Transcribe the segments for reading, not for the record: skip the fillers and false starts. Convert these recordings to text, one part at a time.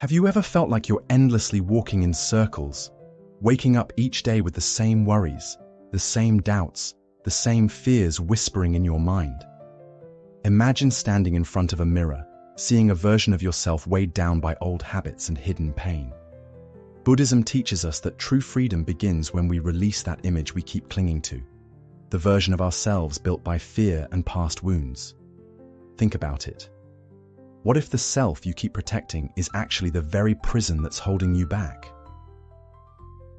Have you ever felt like you're endlessly walking in circles, waking up each day with the same worries, the same doubts, the same fears whispering in your mind? Imagine standing in front of a mirror, seeing a version of yourself weighed down by old habits and hidden pain. Buddhism teaches us that true freedom begins when we release that image we keep clinging to, the version of ourselves built by fear and past wounds. Think about it. What if the self you keep protecting is actually the very prison that's holding you back?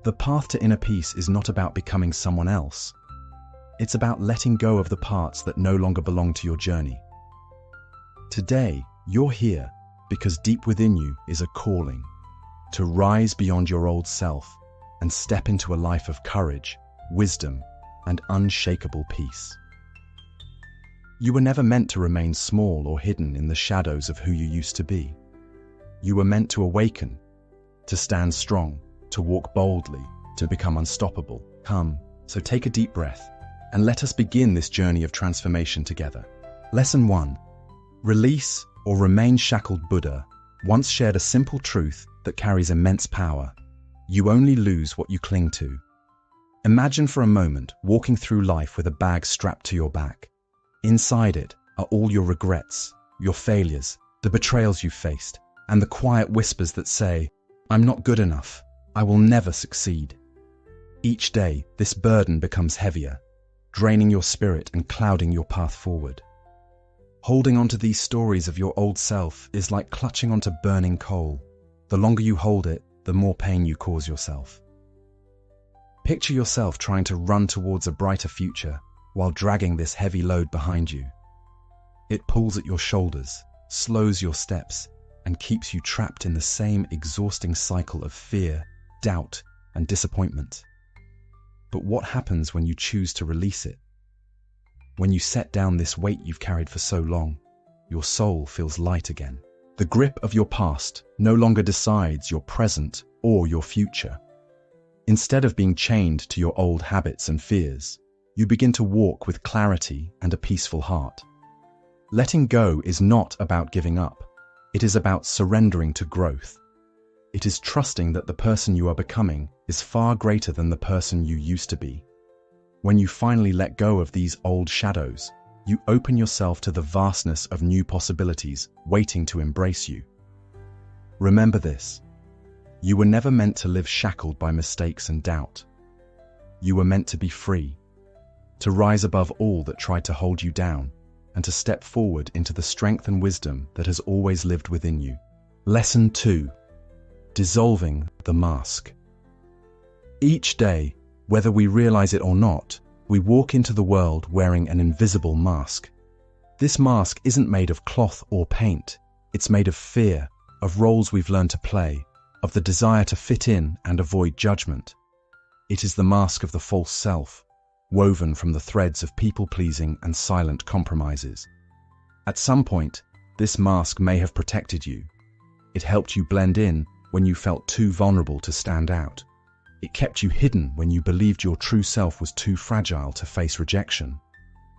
The path to inner peace is not about becoming someone else. It's about letting go of the parts that no longer belong to your journey. Today, you're here because deep within you is a calling to rise beyond your old self and step into a life of courage, wisdom, and unshakable peace. You were never meant to remain small or hidden in the shadows of who you used to be. You were meant to awaken, to stand strong, to walk boldly, to become unstoppable. Come, so take a deep breath, and let us begin this journey of transformation together. Lesson 1. Release or remain shackled. Buddha once shared a simple truth that carries immense power. You only lose what you cling to. Imagine for a moment walking through life with a bag strapped to your back. Inside it are all your regrets, your failures, the betrayals you've faced, and the quiet whispers that say, "I'm not good enough. I will never succeed." Each day, this burden becomes heavier, draining your spirit and clouding your path forward. Holding onto these stories of your old self is like clutching onto burning coal. The longer you hold it, the more pain you cause yourself. Picture yourself trying to run towards a brighter future while dragging this heavy load behind you. It pulls at your shoulders, slows your steps, and keeps you trapped in the same exhausting cycle of fear, doubt, and disappointment. But what happens when you choose to release it? When you set down this weight you've carried for so long, your soul feels light again. The grip of your past no longer decides your present or your future. Instead of being chained to your old habits and fears, you begin to walk with clarity and a peaceful heart. Letting go is not about giving up. It is about surrendering to growth. It is trusting that the person you are becoming is far greater than the person you used to be. When you finally let go of these old shadows, you open yourself to the vastness of new possibilities waiting to embrace you. Remember this: you were never meant to live shackled by mistakes and doubt. You were meant to be free, to rise above all that tried to hold you down, and to step forward into the strength and wisdom that has always lived within you. Lesson 2. Dissolving the mask. Each day, whether we realize it or not, we walk into the world wearing an invisible mask. This mask isn't made of cloth or paint. It's made of fear, of roles we've learned to play, of the desire to fit in and avoid judgment. It is the mask of the false self, woven from the threads of people-pleasing and silent compromises. At some point, this mask may have protected you. It helped you blend in when you felt too vulnerable to stand out. It kept you hidden when you believed your true self was too fragile to face rejection.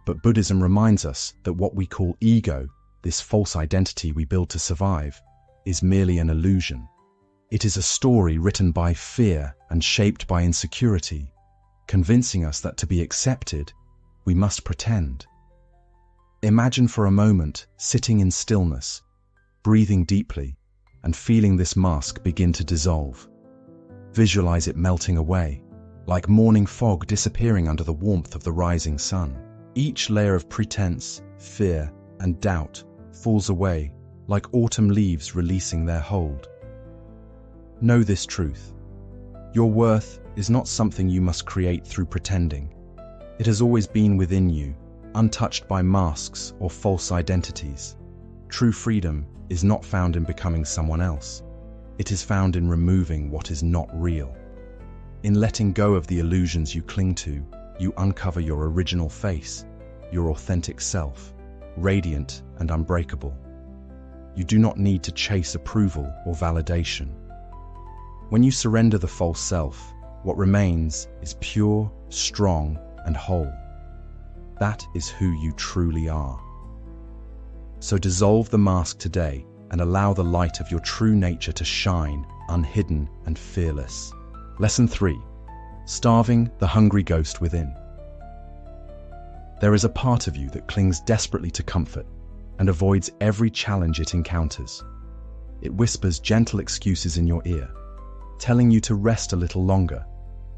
But Buddhism reminds us that what we call ego, this false identity we build to survive, is merely an illusion. It is a story written by fear and shaped by insecurity, convincing us that to be accepted, we must pretend. Imagine for a moment sitting in stillness, breathing deeply, and feeling this mask begin to dissolve. Visualize it melting away, like morning fog disappearing under the warmth of the rising sun. Each layer of pretense, fear, and doubt falls away, like autumn leaves releasing their hold. Know this truth: your worth is not something you must create through pretending. It has always been within you, untouched by masks or false identities. True freedom is not found in becoming someone else. It is found in removing what is not real. In letting go of the illusions you cling to, you uncover your original face, your authentic self, radiant and unbreakable. You do not need to chase approval or validation. When you surrender the false self, what remains is pure, strong, and whole. That is who you truly are. So dissolve the mask today and allow the light of your true nature to shine, unhidden and fearless. Lesson 3. Starving the hungry ghost within. There is a part of you that clings desperately to comfort and avoids every challenge it encounters. It whispers gentle excuses in your ear, telling you to rest a little longer,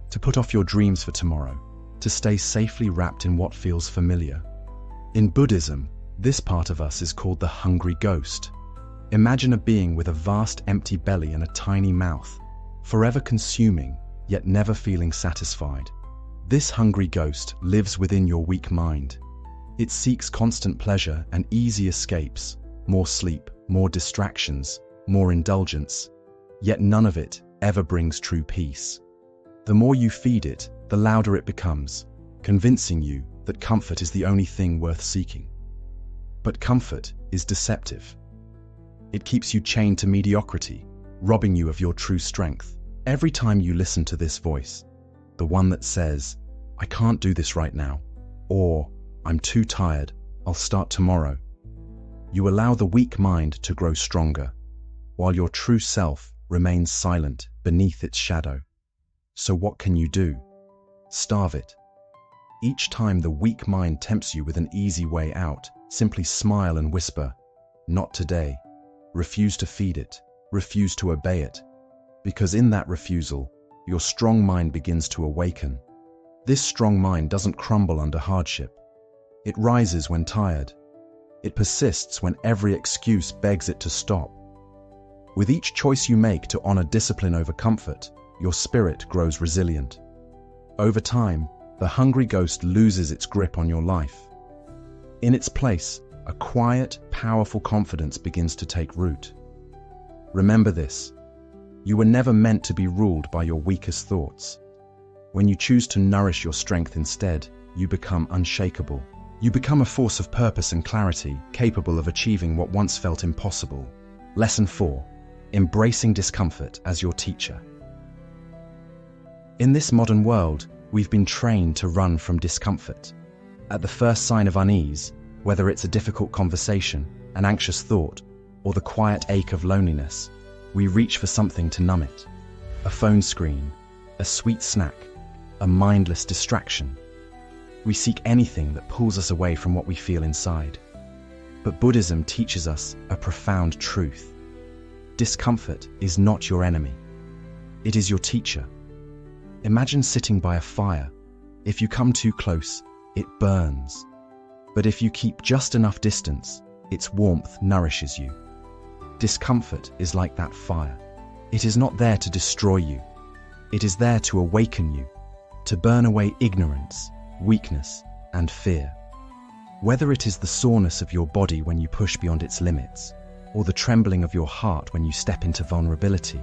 to put off your dreams for tomorrow, to stay safely wrapped in what feels familiar. In Buddhism, this part of us is called the hungry ghost. Imagine a being with a vast empty belly and a tiny mouth, forever consuming, yet never feeling satisfied. This hungry ghost lives within your weak mind. It seeks constant pleasure and easy escapes, more sleep, more distractions, more indulgence, yet none of it ever brings true peace. The more you feed it, the louder it becomes, convincing you that comfort is the only thing worth seeking. But comfort is deceptive. It keeps you chained to mediocrity, robbing you of your true strength. Every time you listen to this voice, the one that says, "I can't do this right now," or "I'm too tired, I'll start tomorrow," you allow the weak mind to grow stronger, while your true self remains silent beneath its shadow. So what can you do? Starve it. Each time the weak mind tempts you with an easy way out, simply smile and whisper, "Not today." Refuse to feed it, refuse to obey it, because in that refusal, your strong mind begins to awaken. This strong mind doesn't crumble under hardship. It rises when tired. It persists when every excuse begs it to stop. With each choice you make to honor discipline over comfort, your spirit grows resilient. Over time, the hungry ghost loses its grip on your life. In its place, a quiet, powerful confidence begins to take root. Remember this: you were never meant to be ruled by your weakest thoughts. When you choose to nourish your strength instead, you become unshakable. You become a force of purpose and clarity, capable of achieving what once felt impossible. Lesson 4. Embracing discomfort as your teacher. In this modern world, we've been trained to run from discomfort. At the first sign of unease, whether it's a difficult conversation, an anxious thought, or the quiet ache of loneliness, we reach for something to numb it. A phone screen, a sweet snack, a mindless distraction. We seek anything that pulls us away from what we feel inside. But Buddhism teaches us a profound truth. Discomfort is not your enemy. It is your teacher. Imagine sitting by a fire. If you come too close, it burns. But if you keep just enough distance, its warmth nourishes you. Discomfort is like that fire. It is not there to destroy you. It is there to awaken you, to burn away ignorance, weakness, and fear. Whether it is the soreness of your body when you push beyond its limits, or the trembling of your heart when you step into vulnerability,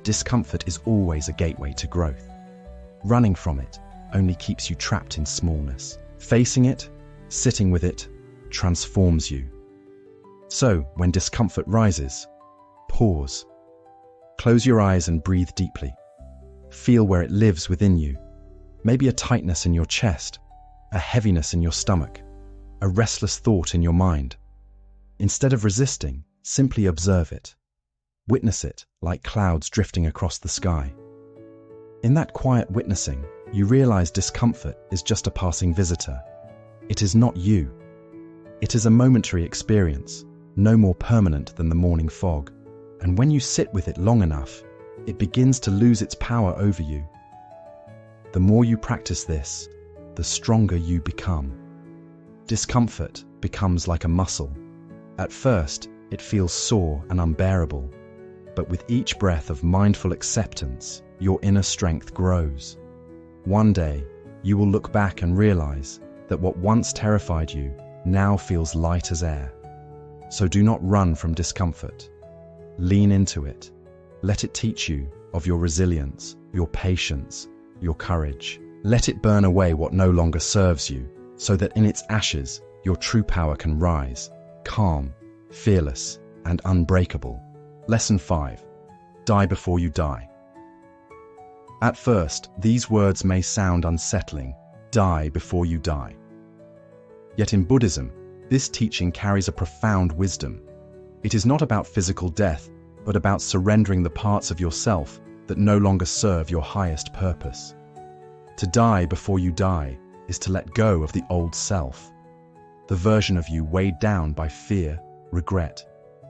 discomfort is always a gateway to growth. Running from it only keeps you trapped in smallness. Facing it, sitting with it, transforms you. So, when discomfort rises, pause. Close your eyes and breathe deeply. Feel where it lives within you. Maybe a tightness in your chest, a heaviness in your stomach, a restless thought in your mind. Instead of resisting, simply observe it. Witness it like clouds drifting across the sky. In that quiet witnessing, you realize discomfort is just a passing visitor. It is not you. It is a momentary experience, no more permanent than the morning fog. And when you sit with it long enough, it begins to lose its power over you. The more you practice this, the stronger you become. Discomfort becomes like a muscle. At first, it feels sore and unbearable, but with each breath of mindful acceptance, your inner strength grows. One day, you will look back and realize that what once terrified you now feels light as air. So do not run from discomfort. Lean into it. Let it teach you of your resilience, your patience, your courage. Let it burn away what no longer serves you, so that in its ashes, your true power can rise, calm, fearless, and unbreakable. Lesson 5. Die before you die. At first, these words may sound unsettling. Die before you die. Yet in Buddhism, this teaching carries a profound wisdom. It is not about physical death, but about surrendering the parts of yourself that no longer serve your highest purpose. To die before you die is to let go of the old self, the version of you weighed down by fear, regret,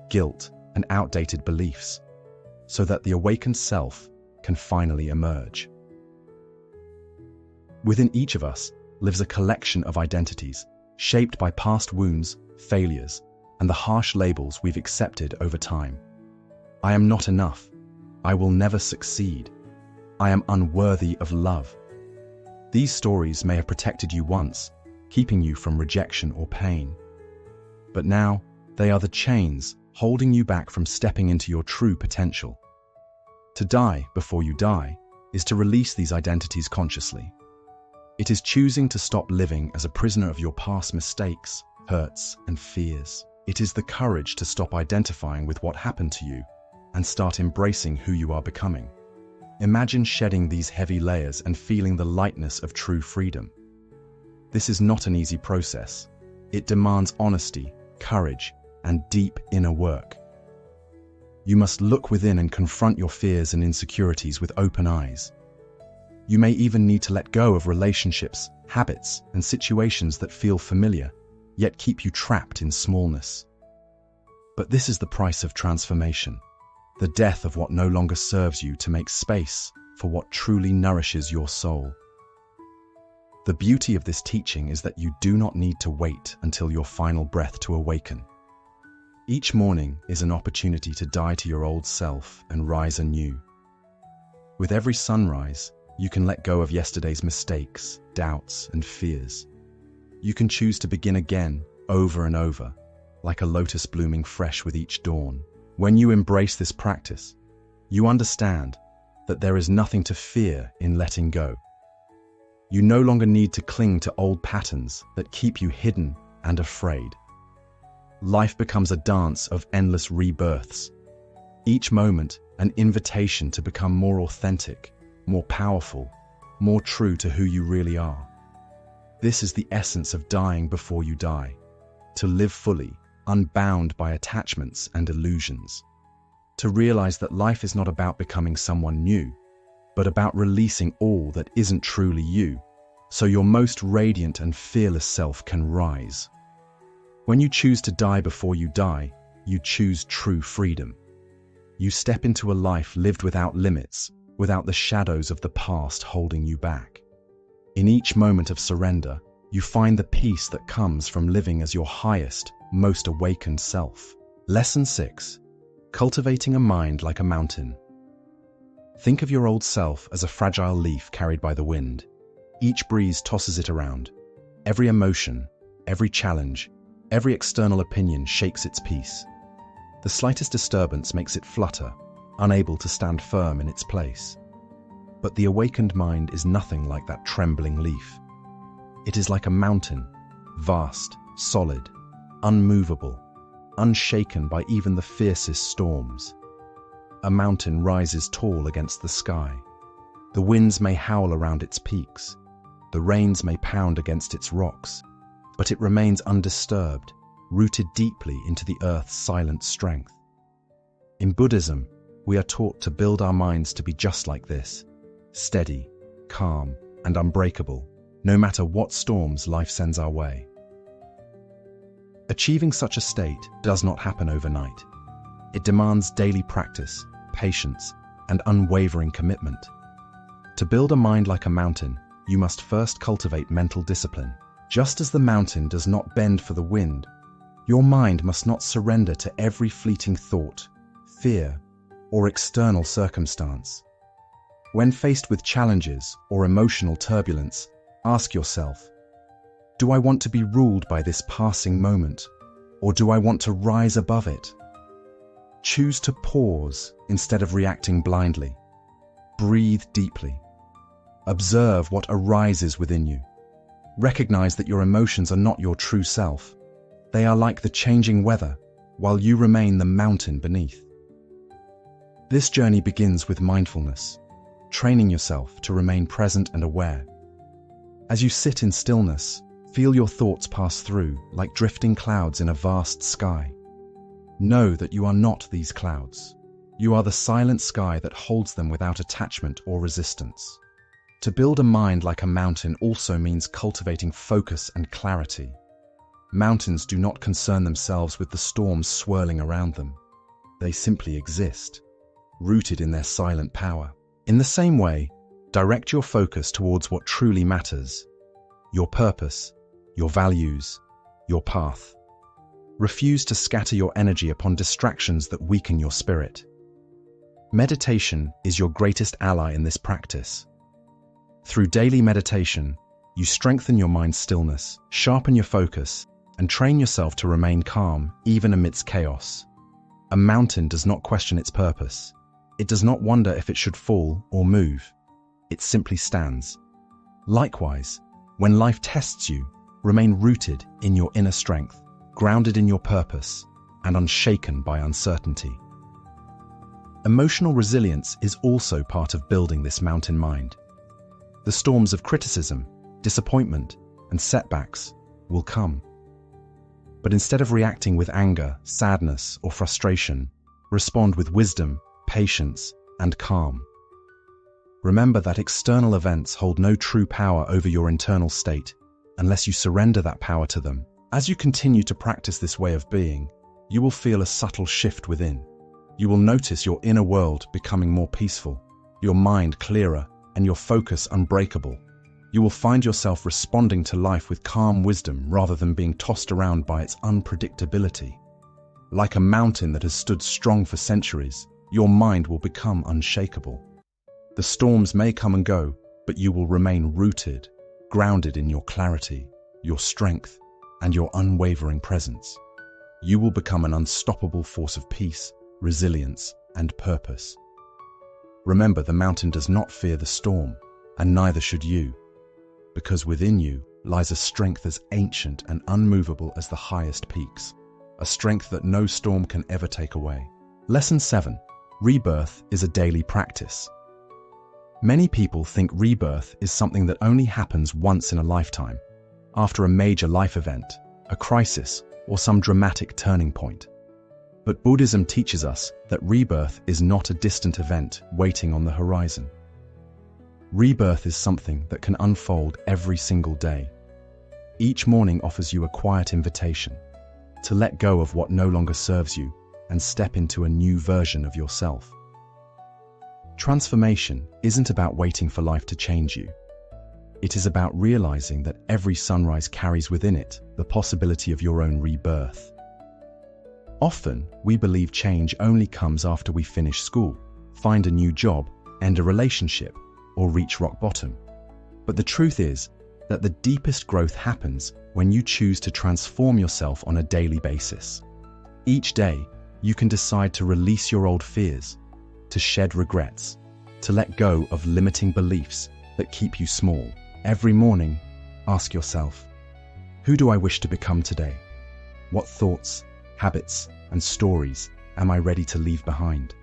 guilt, and outdated beliefs, so that the awakened self can finally emerge. Within each of us lives a collection of identities, shaped by past wounds, failures, and the harsh labels we've accepted over time. I am not enough. I will never succeed. I am unworthy of love. These stories may have protected you once, keeping you from rejection or pain. But now, they are the chains holding you back from stepping into your true potential. To die before you die is to release these identities consciously. It is choosing to stop living as a prisoner of your past mistakes, hurts, and fears. It is the courage to stop identifying with what happened to you and start embracing who you are becoming. Imagine shedding these heavy layers and feeling the lightness of true freedom. This is not an easy process. It demands honesty, courage, and deep inner work. You must look within and confront your fears and insecurities with open eyes. You may even need to let go of relationships, habits, and situations that feel familiar, yet keep you trapped in smallness. But this is the price of transformation, the death of what no longer serves you to make space for what truly nourishes your soul. The beauty of this teaching is that you do not need to wait until your final breath to awaken. Each morning is an opportunity to die to your old self and rise anew. With every sunrise, you can let go of yesterday's mistakes, doubts, and fears. You can choose to begin again, over and over, like a lotus blooming fresh with each dawn. When you embrace this practice, you understand that there is nothing to fear in letting go. You no longer need to cling to old patterns that keep you hidden and afraid. Life becomes a dance of endless rebirths, each moment an invitation to become more authentic, more powerful, more true to who you really are. This is the essence of dying before you die, to live fully, unbound by attachments and illusions. To realize that life is not about becoming someone new, but about releasing all that isn't truly you, so your most radiant and fearless self can rise. When you choose to die before you die, you choose true freedom. You step into a life lived without limits, without the shadows of the past holding you back. In each moment of surrender, you find the peace that comes from living as your highest, most awakened self. Lesson 6. Cultivating a mind like a mountain. Think of your old self as a fragile leaf carried by the wind. Each breeze tosses it around. Every emotion, every challenge, every external opinion shakes its peace. The slightest disturbance makes it flutter, unable to stand firm in its place. But the awakened mind is nothing like that trembling leaf. It is like a mountain, vast, solid, unmovable, unshaken by even the fiercest storms. A mountain rises tall against the sky. The winds may howl around its peaks. The rains may pound against its rocks, but it remains undisturbed, rooted deeply into the earth's silent strength. In Buddhism, we are taught to build our minds to be just like this, steady, calm, and unbreakable, no matter what storms life sends our way. Achieving such a state does not happen overnight. It demands daily practice, patience, and unwavering commitment. To build a mind like a mountain, you must first cultivate mental discipline. Just as the mountain does not bend for the wind, your mind must not surrender to every fleeting thought, fear, or external circumstance. When faced with challenges or emotional turbulence, ask yourself, do I want to be ruled by this passing moment, or do I want to rise above it? Choose to pause instead of reacting blindly. Breathe deeply. Observe what arises within you. Recognize that your emotions are not your true self. They are like the changing weather, while you remain the mountain beneath. This journey begins with mindfulness, training yourself to remain present and aware. As you sit in stillness, feel your thoughts pass through like drifting clouds in a vast sky. Know that you are not these clouds. You are the silent sky that holds them without attachment or resistance. To build a mind like a mountain also means cultivating focus and clarity. Mountains do not concern themselves with the storms swirling around them. They simply exist, rooted in their silent power. In the same way, direct your focus towards what truly matters: your purpose, your values, your path. Refuse to scatter your energy upon distractions that weaken your spirit. Meditation is your greatest ally in this practice. Through daily meditation, you strengthen your mind's stillness, sharpen your focus, and train yourself to remain calm even amidst chaos. A mountain does not question its purpose. It does not wonder if it should fall or move. It simply stands. Likewise, when life tests you, remain rooted in your inner strength, grounded in your purpose, and unshaken by uncertainty. Emotional resilience is also part of building this mountain mind. The storms of criticism, disappointment, and setbacks will come. But instead of reacting with anger, sadness, or frustration, respond with wisdom, patience, and calm. Remember that external events hold no true power over your internal state unless you surrender that power to them. As you continue to practice this way of being, you will feel a subtle shift within. You will notice your inner world becoming more peaceful, your mind clearer, and your focus unbreakable. You will find yourself responding to life with calm wisdom rather than being tossed around by its unpredictability. Like a mountain that has stood strong for centuries, your mind will become unshakable. The storms may come and go, but you will remain rooted, grounded in your clarity, your strength, and your unwavering presence. You will become an unstoppable force of peace, resilience, and purpose. Remember, the mountain does not fear the storm, and neither should you, because within you lies a strength as ancient and unmovable as the highest peaks, a strength that no storm can ever take away. Lesson 7. Rebirth is a daily practice. Many people think rebirth is something that only happens once in a lifetime, after a major life event, a crisis, or some dramatic turning point. But Buddhism teaches us that rebirth is not a distant event waiting on the horizon. Rebirth is something that can unfold every single day. Each morning offers you a quiet invitation to let go of what no longer serves you and step into a new version of yourself. Transformation isn't about waiting for life to change you. It is about realizing that every sunrise carries within it the possibility of your own rebirth. Often, we believe change only comes after we finish school, find a new job, end a relationship, or reach rock bottom. But the truth is that the deepest growth happens when you choose to transform yourself on a daily basis. Each day, you can decide to release your old fears, to shed regrets, to let go of limiting beliefs that keep you small. Every morning, ask yourself, who do I wish to become today? What thoughts, habits, and stories am I ready to leave behind?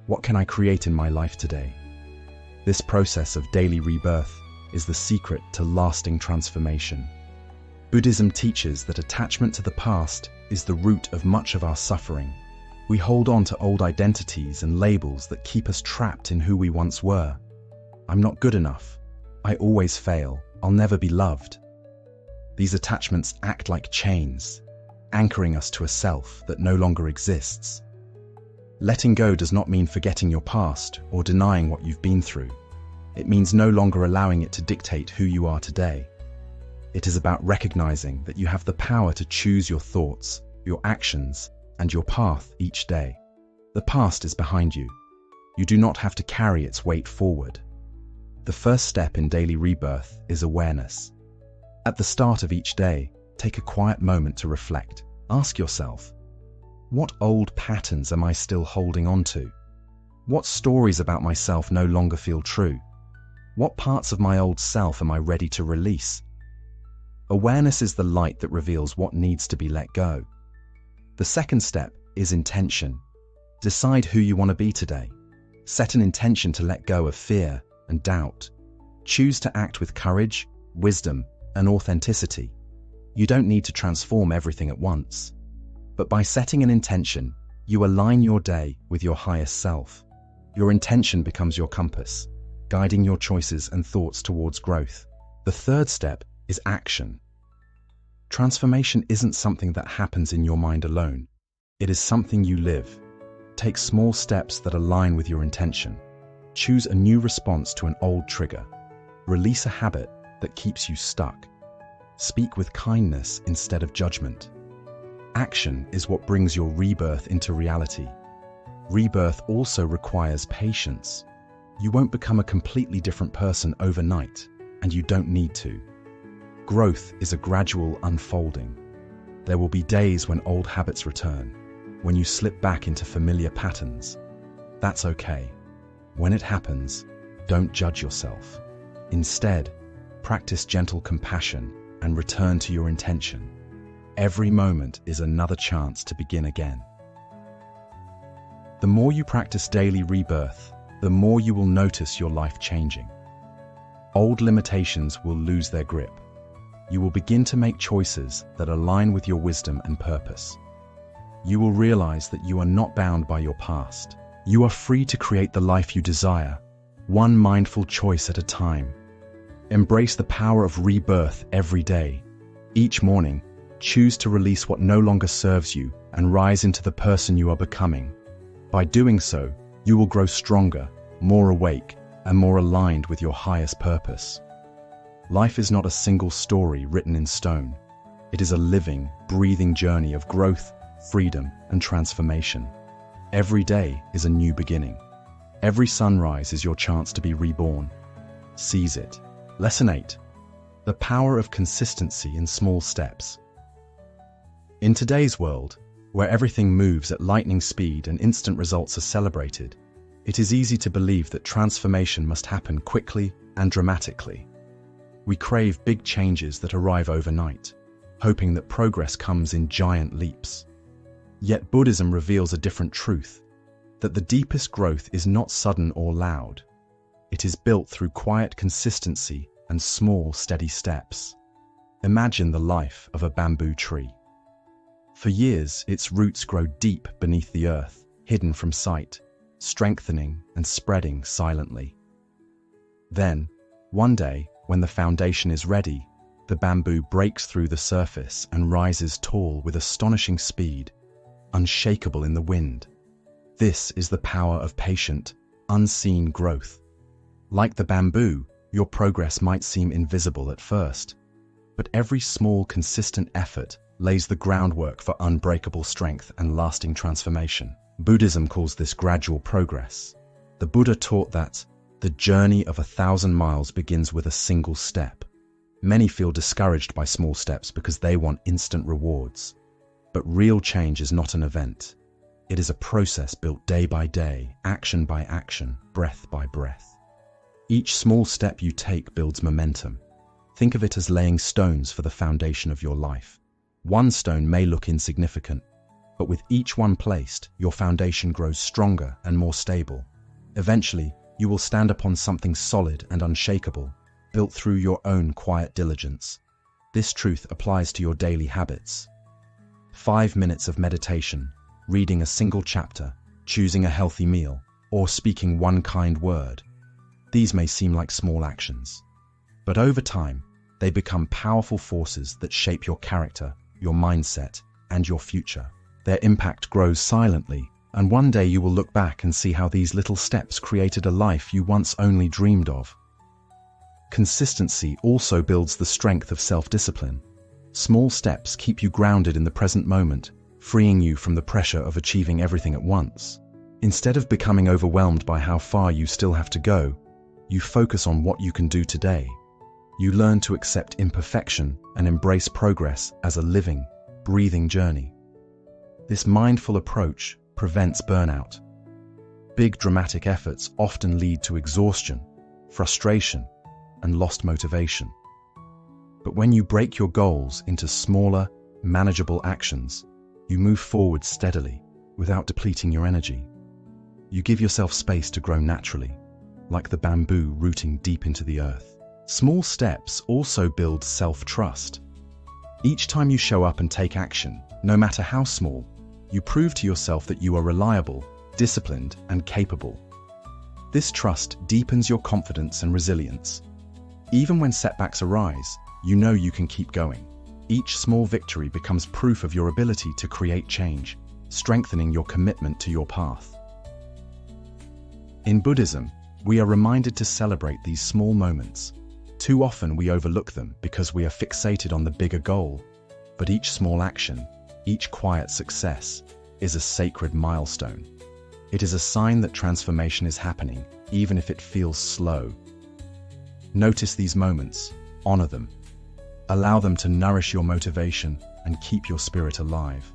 What can I create in my life today? This process of daily rebirth is the secret to lasting transformation. Buddhism teaches that attachment to the past is the root of much of our suffering. We hold on to old identities and labels that keep us trapped in who we once were. I'm not good enough. I always fail. I'll never be loved. These attachments act like chains, anchoring us to a self that no longer exists. Letting go does not mean forgetting your past or denying what you've been through. It means no longer allowing it to dictate who you are today. It is about recognizing that you have the power to choose your thoughts, your actions, and your path each day. The past is behind you. You do not have to carry its weight forward. The first step in daily rebirth is awareness. At the start of each day, take a quiet moment to reflect. Ask yourself, what old patterns am I still holding on to? What stories about myself no longer feel true? What parts of my old self am I ready to release? Awareness is the light that reveals what needs to be let go. The second step is intention. Decide who you want to be today. Set an intention to let go of fear and doubt. Choose to act with courage, wisdom, and authenticity. You don't need to transform everything at once. But by setting an intention, you align your day with your highest self. Your intention becomes your compass, guiding your choices and thoughts towards growth. The third step is action. Transformation isn't something that happens in your mind alone. It is something you live. Take small steps that align with your intention. Choose a new response to an old trigger. Release a habit that keeps you stuck. Speak with kindness instead of judgment. Action is what brings your rebirth into reality. Rebirth also requires patience. You won't become a completely different person overnight, and you don't need to. Growth is a gradual unfolding. There will be days when old habits return, when you slip back into familiar patterns. That's okay. When it happens, don't judge yourself. Instead, practice gentle compassion and return to your intention. Every moment is another chance to begin again. The more you practice daily rebirth, the more you will notice your life changing. Old limitations will lose their grip. You will begin to make choices that align with your wisdom and purpose. You will realize that you are not bound by your past. You are free to create the life you desire, one mindful choice at a time. Embrace the power of rebirth every day. Each morning, choose to release what no longer serves you and rise into the person you are becoming. By doing so, you will grow stronger, more awake, and more aligned with your highest purpose. Life is not a single story written in stone. It is a living, breathing journey of growth, freedom, and transformation. Every day is a new beginning. Every sunrise is your chance to be reborn. Seize it. Lesson 8. The power of consistency in small steps. In today's world, where everything moves at lightning speed and instant results are celebrated, it is easy to believe that transformation must happen quickly and dramatically. We crave big changes that arrive overnight, hoping that progress comes in giant leaps. Yet Buddhism reveals a different truth, that the deepest growth is not sudden or loud. It is built through quiet consistency and small, steady steps. Imagine the life of a bamboo tree. For years, its roots grow deep beneath the earth, hidden from sight, strengthening and spreading silently. Then, one day, when the foundation is ready, the bamboo breaks through the surface and rises tall with astonishing speed, unshakable in the wind. This is the power of patient, unseen growth. Like the bamboo, your progress might seem invisible at first, but every small, consistent effort lays the groundwork for unbreakable strength and lasting transformation. Buddhism calls this gradual progress. The Buddha taught that the journey of 1,000 miles begins with a single step. Many feel discouraged by small steps because they want instant rewards. But real change is not an event. It is a process built day by day, action by action, breath by breath. Each small step you take builds momentum. Think of it as laying stones for the foundation of your life. One stone may look insignificant, but with each one placed, your foundation grows stronger and more stable. Eventually, you will stand upon something solid and unshakable, built through your own quiet diligence. This truth applies to your daily habits. 5 minutes of meditation, reading a single chapter, choosing a healthy meal, or speaking one kind word. These may seem like small actions, but over time, they become powerful forces that shape your character, your mindset, and your future. Their impact grows silently, and one day you will look back and see how these little steps created a life you once only dreamed of. Consistency also builds the strength of self-discipline. Small steps keep you grounded in the present moment, freeing you from the pressure of achieving everything at once. Instead of becoming overwhelmed by how far you still have to go, you focus on what you can do today. You learn to accept imperfection and embrace progress as a living, breathing journey. This mindful approach prevents burnout. Big dramatic efforts often lead to exhaustion, frustration, and lost motivation. But when you break your goals into smaller, manageable actions, you move forward steadily without depleting your energy. You give yourself space to grow naturally, like the bamboo rooting deep into the earth. Small steps also build self-trust. Each time you show up and take action, no matter how small, you prove to yourself that you are reliable, disciplined, and capable. This trust deepens your confidence and resilience. Even when setbacks arise, you know you can keep going. Each small victory becomes proof of your ability to create change, strengthening your commitment to your path. In Buddhism, we are reminded to celebrate these small moments. Too often we overlook them because we are fixated on the bigger goal, but each small action, each quiet success, is a sacred milestone. It is a sign that transformation is happening, even if it feels slow. Notice these moments, honor them. Allow them to nourish your motivation and keep your spirit alive.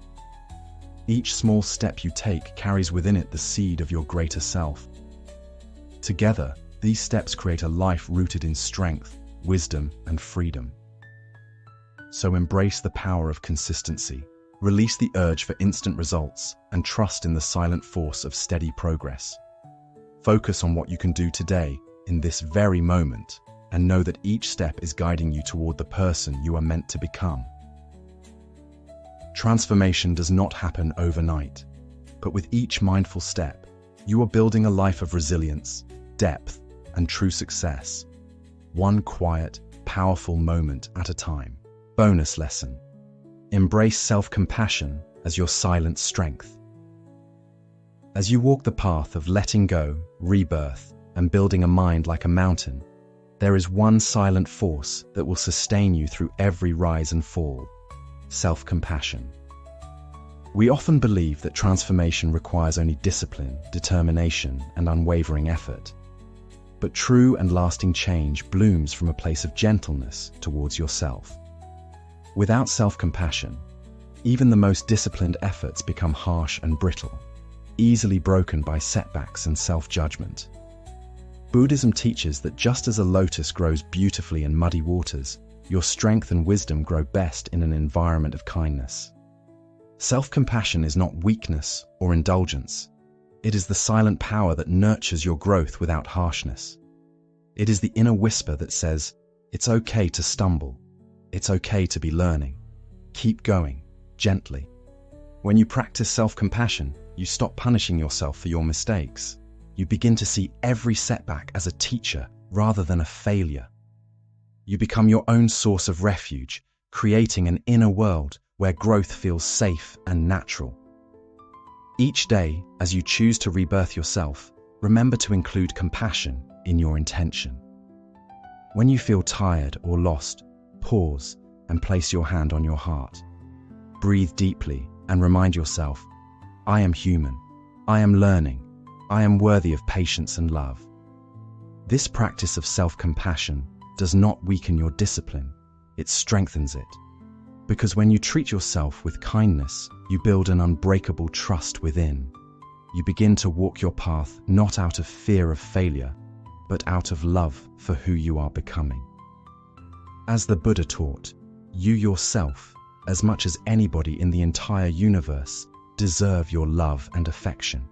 Each small step you take carries within it the seed of your greater self. Together, these steps create a life rooted in strength, wisdom, and freedom. So embrace the power of consistency, release the urge for instant results, and trust in the silent force of steady progress. Focus on what you can do today, in this very moment, and know that each step is guiding you toward the person you are meant to become. Transformation does not happen overnight, but with each mindful step, you are building a life of resilience, depth, and true success. One quiet, powerful moment at a time. Bonus lesson. Embrace self-compassion as your silent strength. As you walk the path of letting go, rebirth, and building a mind like a mountain, there is one silent force that will sustain you through every rise and fall: self-compassion. We often believe that transformation requires only discipline, determination, and unwavering effort. But true and lasting change blooms from a place of gentleness towards yourself. Without self-compassion, even the most disciplined efforts become harsh and brittle, easily broken by setbacks and self-judgment. Buddhism teaches that just as a lotus grows beautifully in muddy waters, your strength and wisdom grow best in an environment of kindness. Self-compassion is not weakness or indulgence. It is the silent power that nurtures your growth without harshness. It is the inner whisper that says, it's okay to stumble. It's okay to be learning. Keep going, gently. When you practice self-compassion, you stop punishing yourself for your mistakes. You begin to see every setback as a teacher rather than a failure. You become your own source of refuge, creating an inner world where growth feels safe and natural. Each day, as you choose to rebirth yourself, remember to include compassion in your intention. When you feel tired or lost, pause and place your hand on your heart. Breathe deeply and remind yourself, I am human, I am learning, I am worthy of patience and love. This practice of self-compassion does not weaken your discipline, it strengthens it. Because when you treat yourself with kindness, you build an unbreakable trust within. You begin to walk your path not out of fear of failure, but out of love for who you are becoming. As the Buddha taught, you yourself, as much as anybody in the entire universe, deserve your love and affection.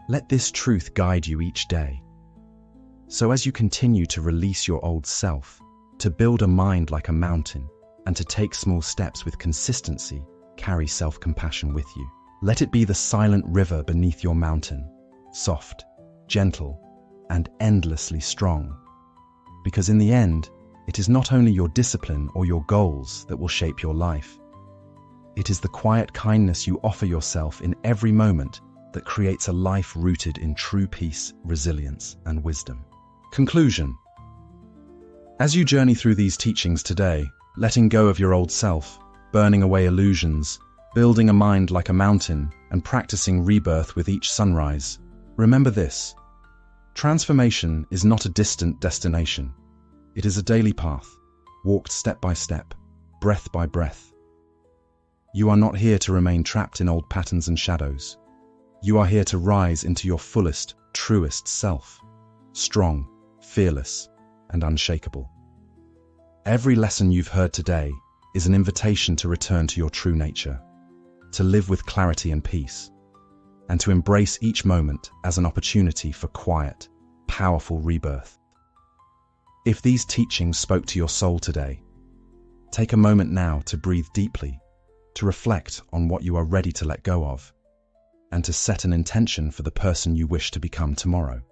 Let this truth guide you each day. So as you continue to release your old self, to build a mind like a mountain, and to take small steps with consistency, carry self-compassion with you. Let it be the silent river beneath your mountain, soft, gentle, and endlessly strong. Because in the end, it is not only your discipline or your goals that will shape your life. It is the quiet kindness you offer yourself in every moment that creates a life rooted in true peace, resilience, and wisdom. Conclusion. As you journey through these teachings today, letting go of your old self, burning away illusions, building a mind like a mountain, and practicing rebirth with each sunrise, remember this: transformation is not a distant destination. It is a daily path, walked step by step, breath by breath. You are not here to remain trapped in old patterns and shadows. You are here to rise into your fullest, truest self, strong, fearless, and unshakable. Every lesson you've heard today is an invitation to return to your true nature, to live with clarity and peace, and to embrace each moment as an opportunity for quiet, powerful rebirth. If these teachings spoke to your soul today, Take a moment now to breathe deeply, to reflect on what you are ready to let go of, and to set an intention for the person you wish to become tomorrow.